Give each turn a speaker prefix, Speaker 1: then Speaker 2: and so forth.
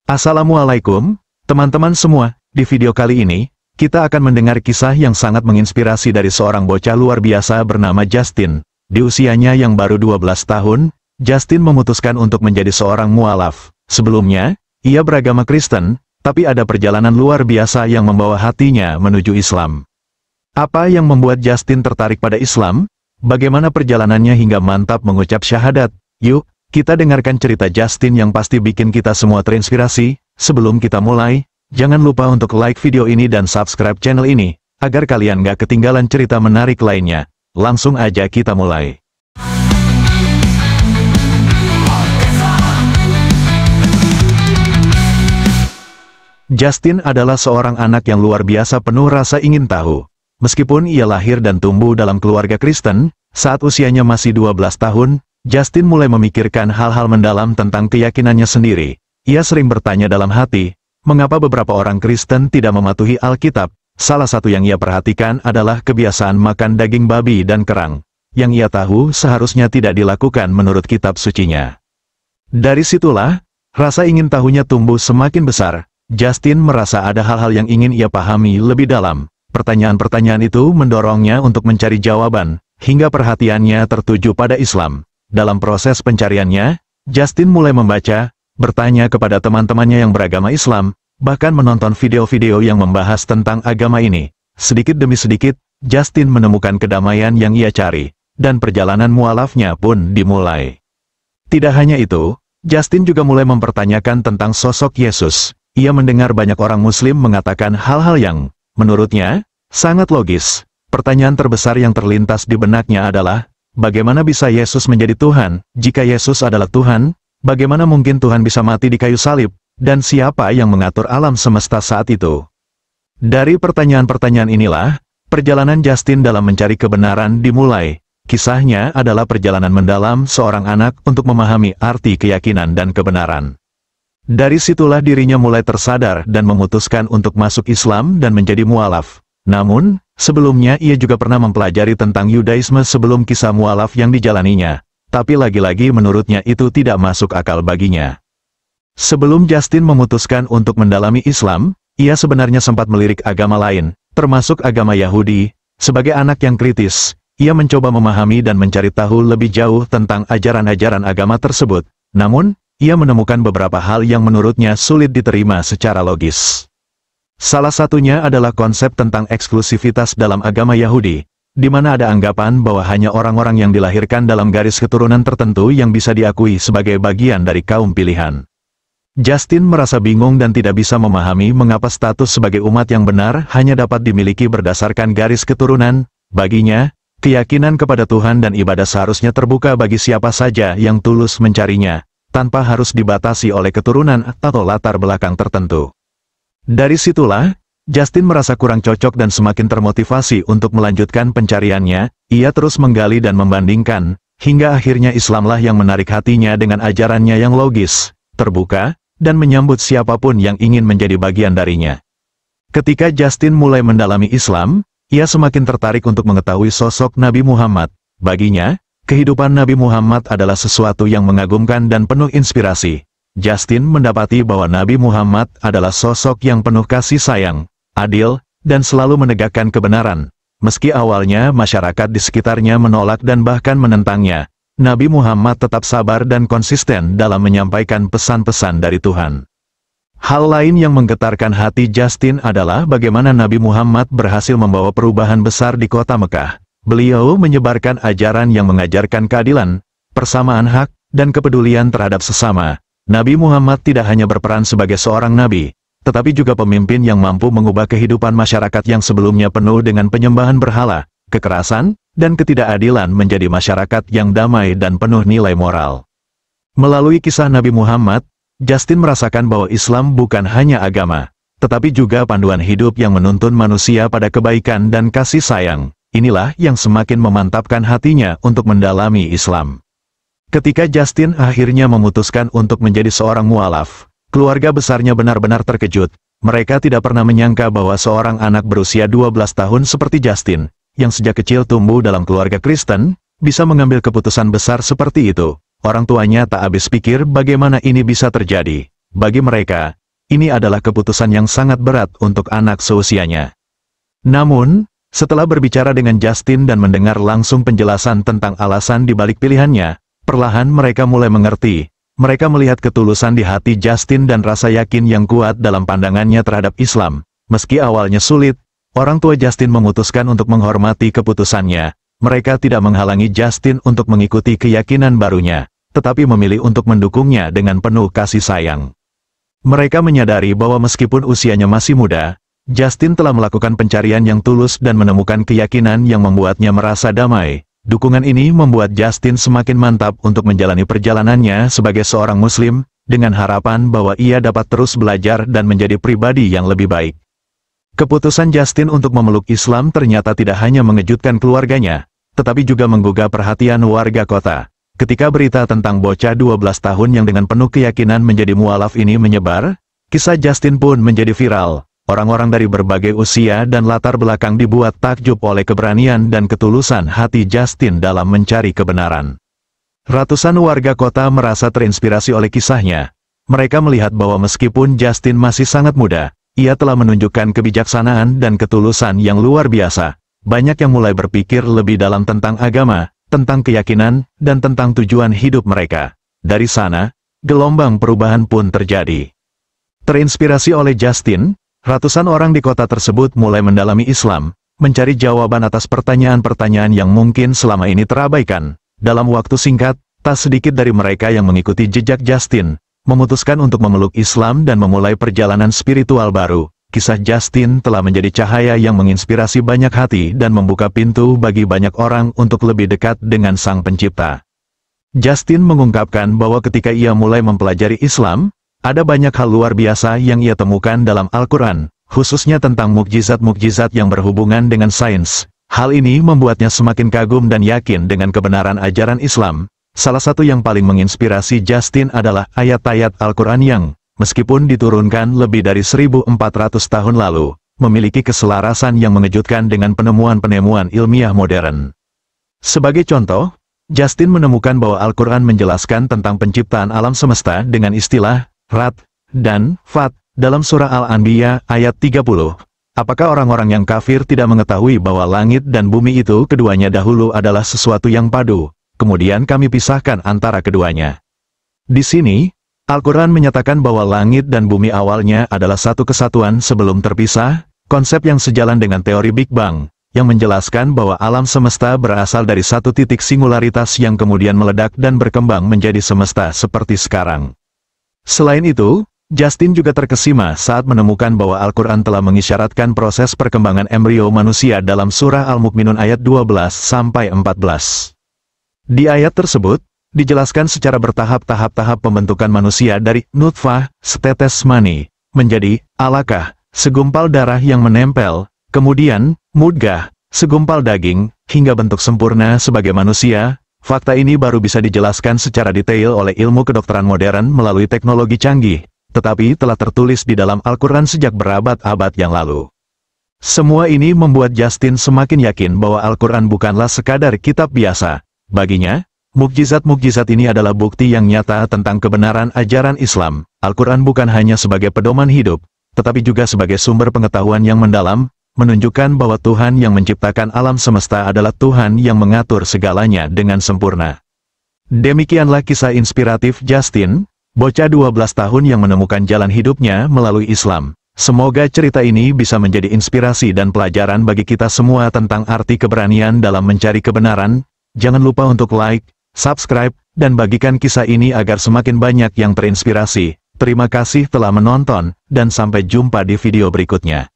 Speaker 1: Assalamualaikum, teman-teman semua. Di video kali ini, kita akan mendengar kisah yang sangat menginspirasi dari seorang bocah luar biasa bernama Justin. Di usianya yang baru 12 tahun, Justin memutuskan untuk menjadi seorang mualaf. Sebelumnya, ia beragama Kristen, tapi ada perjalanan luar biasa yang membawa hatinya menuju Islam. Apa yang membuat Justin tertarik pada Islam? Bagaimana perjalanannya hingga mantap mengucap syahadat? Yuk, kita dengarkan cerita Justin yang pasti bikin kita semua terinspirasi. Sebelum kita mulai, jangan lupa untuk like video ini dan subscribe channel ini, agar kalian gak ketinggalan cerita menarik lainnya. Langsung aja kita mulai. Justin adalah seorang anak yang luar biasa penuh rasa ingin tahu. Meskipun ia lahir dan tumbuh dalam keluarga Kristen, saat usianya masih 12 tahun, Justin mulai memikirkan hal-hal mendalam tentang keyakinannya sendiri. Ia sering bertanya dalam hati, mengapa beberapa orang Kristen tidak mematuhi Alkitab? Salah satu yang ia perhatikan adalah kebiasaan makan daging babi dan kerang, yang ia tahu seharusnya tidak dilakukan menurut kitab sucinya. Dari situlah, rasa ingin tahunya tumbuh semakin besar. Justin merasa ada hal-hal yang ingin ia pahami lebih dalam. Pertanyaan-pertanyaan itu mendorongnya untuk mencari jawaban, hingga perhatiannya tertuju pada Islam. Dalam proses pencariannya, Justin mulai membaca, bertanya kepada teman-temannya yang beragama Islam, bahkan menonton video-video yang membahas tentang agama ini. Sedikit demi sedikit, Justin menemukan kedamaian yang ia cari, dan perjalanan mualafnya pun dimulai. Tidak hanya itu, Justin juga mulai mempertanyakan tentang sosok Yesus. Ia mendengar banyak orang Muslim mengatakan hal-hal yang, menurutnya, sangat logis. Pertanyaan terbesar yang terlintas di benaknya adalah, bagaimana bisa Yesus menjadi Tuhan? Jika Yesus adalah Tuhan, bagaimana mungkin Tuhan bisa mati di kayu salib? Dan siapa yang mengatur alam semesta saat itu? Dari pertanyaan-pertanyaan inilah, perjalanan Justin dalam mencari kebenaran dimulai. Kisahnya adalah perjalanan mendalam seorang anak untuk memahami arti keyakinan dan kebenaran. Dari situlah dirinya mulai tersadar dan memutuskan untuk masuk Islam dan menjadi mualaf. Namun, sebelumnya ia juga pernah mempelajari tentang Yudaisme sebelum kisah mualaf yang dijalaninya. Tapi lagi-lagi menurutnya itu tidak masuk akal baginya. Sebelum Justin memutuskan untuk mendalami Islam, ia sebenarnya sempat melirik agama lain, termasuk agama Yahudi. Sebagai anak yang kritis, ia mencoba memahami dan mencari tahu lebih jauh tentang ajaran-ajaran agama tersebut. Namun, ia menemukan beberapa hal yang menurutnya sulit diterima secara logis. Salah satunya adalah konsep tentang eksklusivitas dalam agama Yahudi, di mana ada anggapan bahwa hanya orang-orang yang dilahirkan dalam garis keturunan tertentu yang bisa diakui sebagai bagian dari kaum pilihan. Justin merasa bingung dan tidak bisa memahami mengapa status sebagai umat yang benar hanya dapat dimiliki berdasarkan garis keturunan. Baginya, keyakinan kepada Tuhan dan ibadah seharusnya terbuka bagi siapa saja yang tulus mencarinya, tanpa harus dibatasi oleh keturunan atau latar belakang tertentu. Dari situlah, Justin merasa kurang cocok dan semakin termotivasi untuk melanjutkan pencariannya. Ia terus menggali dan membandingkan, hingga akhirnya Islamlah yang menarik hatinya dengan ajarannya yang logis, terbuka, dan menyambut siapapun yang ingin menjadi bagian darinya. Ketika Justin mulai mendalami Islam, ia semakin tertarik untuk mengetahui sosok Nabi Muhammad. Baginya, kehidupan Nabi Muhammad adalah sesuatu yang mengagumkan dan penuh inspirasi. Justin mendapati bahwa Nabi Muhammad adalah sosok yang penuh kasih sayang, adil, dan selalu menegakkan kebenaran. Meski awalnya masyarakat di sekitarnya menolak dan bahkan menentangnya, Nabi Muhammad tetap sabar dan konsisten dalam menyampaikan pesan-pesan dari Tuhan. Hal lain yang menggetarkan hati Justin adalah bagaimana Nabi Muhammad berhasil membawa perubahan besar di kota Mekah. Beliau menyebarkan ajaran yang mengajarkan keadilan, persamaan hak, dan kepedulian terhadap sesama. Nabi Muhammad tidak hanya berperan sebagai seorang nabi, tetapi juga pemimpin yang mampu mengubah kehidupan masyarakat yang sebelumnya penuh dengan penyembahan berhala, kekerasan, dan ketidakadilan menjadi masyarakat yang damai dan penuh nilai moral. Melalui kisah Nabi Muhammad, Justin merasakan bahwa Islam bukan hanya agama, tetapi juga panduan hidup yang menuntun manusia pada kebaikan dan kasih sayang. Inilah yang semakin memantapkan hatinya untuk mendalami Islam. Ketika Justin akhirnya memutuskan untuk menjadi seorang mualaf, keluarga besarnya benar-benar terkejut. Mereka tidak pernah menyangka bahwa seorang anak berusia 12 tahun seperti Justin, yang sejak kecil tumbuh dalam keluarga Kristen, bisa mengambil keputusan besar seperti itu. Orang tuanya tak habis pikir bagaimana ini bisa terjadi. Bagi mereka, ini adalah keputusan yang sangat berat untuk anak seusianya. Namun, setelah berbicara dengan Justin dan mendengar langsung penjelasan tentang alasan di balik pilihannya, perlahan mereka mulai mengerti. Mereka melihat ketulusan di hati Justin dan rasa yakin yang kuat dalam pandangannya terhadap Islam. Meski awalnya sulit, orang tua Justin memutuskan untuk menghormati keputusannya. Mereka tidak menghalangi Justin untuk mengikuti keyakinan barunya, tetapi memilih untuk mendukungnya dengan penuh kasih sayang. Mereka menyadari bahwa meskipun usianya masih muda, Justin telah melakukan pencarian yang tulus dan menemukan keyakinan yang membuatnya merasa damai. Dukungan ini membuat Justin semakin mantap untuk menjalani perjalanannya sebagai seorang Muslim, dengan harapan bahwa ia dapat terus belajar dan menjadi pribadi yang lebih baik. Keputusan Justin untuk memeluk Islam ternyata tidak hanya mengejutkan keluarganya, tetapi juga menggugah perhatian warga kota. Ketika berita tentang bocah 12 tahun yang dengan penuh keyakinan menjadi mualaf ini menyebar, kisah Justin pun menjadi viral. Orang-orang dari berbagai usia dan latar belakang dibuat takjub oleh keberanian dan ketulusan hati Justin dalam mencari kebenaran. Ratusan warga kota merasa terinspirasi oleh kisahnya. Mereka melihat bahwa meskipun Justin masih sangat muda, ia telah menunjukkan kebijaksanaan dan ketulusan yang luar biasa. Banyak yang mulai berpikir lebih dalam tentang agama, tentang keyakinan, dan tentang tujuan hidup mereka. Dari sana, gelombang perubahan pun terjadi. Terinspirasi oleh Justin, ratusan orang di kota tersebut mulai mendalami Islam, mencari jawaban atas pertanyaan-pertanyaan yang mungkin selama ini terabaikan. Dalam waktu singkat, tak sedikit dari mereka yang mengikuti jejak Justin, memutuskan untuk memeluk Islam dan memulai perjalanan spiritual baru. Kisah Justin telah menjadi cahaya yang menginspirasi banyak hati dan membuka pintu bagi banyak orang untuk lebih dekat dengan Sang Pencipta. Justin mengungkapkan bahwa ketika ia mulai mempelajari Islam, ada banyak hal luar biasa yang ia temukan dalam Al-Quran, khususnya tentang mukjizat-mukjizat yang berhubungan dengan sains. Hal ini membuatnya semakin kagum dan yakin dengan kebenaran ajaran Islam. Salah satu yang paling menginspirasi Justin adalah ayat-ayat Al-Quran yang, meskipun diturunkan lebih dari 1400 tahun lalu, memiliki keselarasan yang mengejutkan dengan penemuan-penemuan ilmiah modern. Sebagai contoh, Justin menemukan bahwa Al-Quran menjelaskan tentang penciptaan alam semesta dengan istilah Rat dan Fat dalam surah Al-Anbiya ayat 30. Apakah orang-orang yang kafir tidak mengetahui bahwa langit dan bumi itu keduanya dahulu adalah sesuatu yang padu, kemudian kami pisahkan antara keduanya? Di sini, Al-Quran menyatakan bahwa langit dan bumi awalnya adalah satu kesatuan sebelum terpisah, konsep yang sejalan dengan teori Big Bang, yang menjelaskan bahwa alam semesta berasal dari satu titik singularitas yang kemudian meledak dan berkembang menjadi semesta seperti sekarang. Selain itu, Justin juga terkesima saat menemukan bahwa Al-Quran telah mengisyaratkan proses perkembangan embrio manusia dalam surah Al-Mukminun ayat 12-14. Di ayat tersebut, dijelaskan secara bertahap pembentukan manusia dari nutfah, setetes mani, menjadi alaqah, segumpal darah yang menempel, kemudian mudghah, segumpal daging, hingga bentuk sempurna sebagai manusia. Fakta ini baru bisa dijelaskan secara detail oleh ilmu kedokteran modern melalui teknologi canggih, tetapi telah tertulis di dalam Al-Quran sejak berabad-abad yang lalu. Semua ini membuat Justin semakin yakin bahwa Al-Quran bukanlah sekadar kitab biasa. Baginya, mukjizat-mukjizat ini adalah bukti yang nyata tentang kebenaran ajaran Islam. Al-Quran bukan hanya sebagai pedoman hidup, tetapi juga sebagai sumber pengetahuan yang mendalam, menunjukkan bahwa Tuhan yang menciptakan alam semesta adalah Tuhan yang mengatur segalanya dengan sempurna. Demikianlah kisah inspiratif Justin, bocah 12 tahun yang menemukan jalan hidupnya melalui Islam. Semoga cerita ini bisa menjadi inspirasi dan pelajaran bagi kita semua tentang arti keberanian dalam mencari kebenaran. Jangan lupa untuk like, subscribe, dan bagikan kisah ini agar semakin banyak yang terinspirasi. Terima kasih telah menonton, dan sampai jumpa di video berikutnya.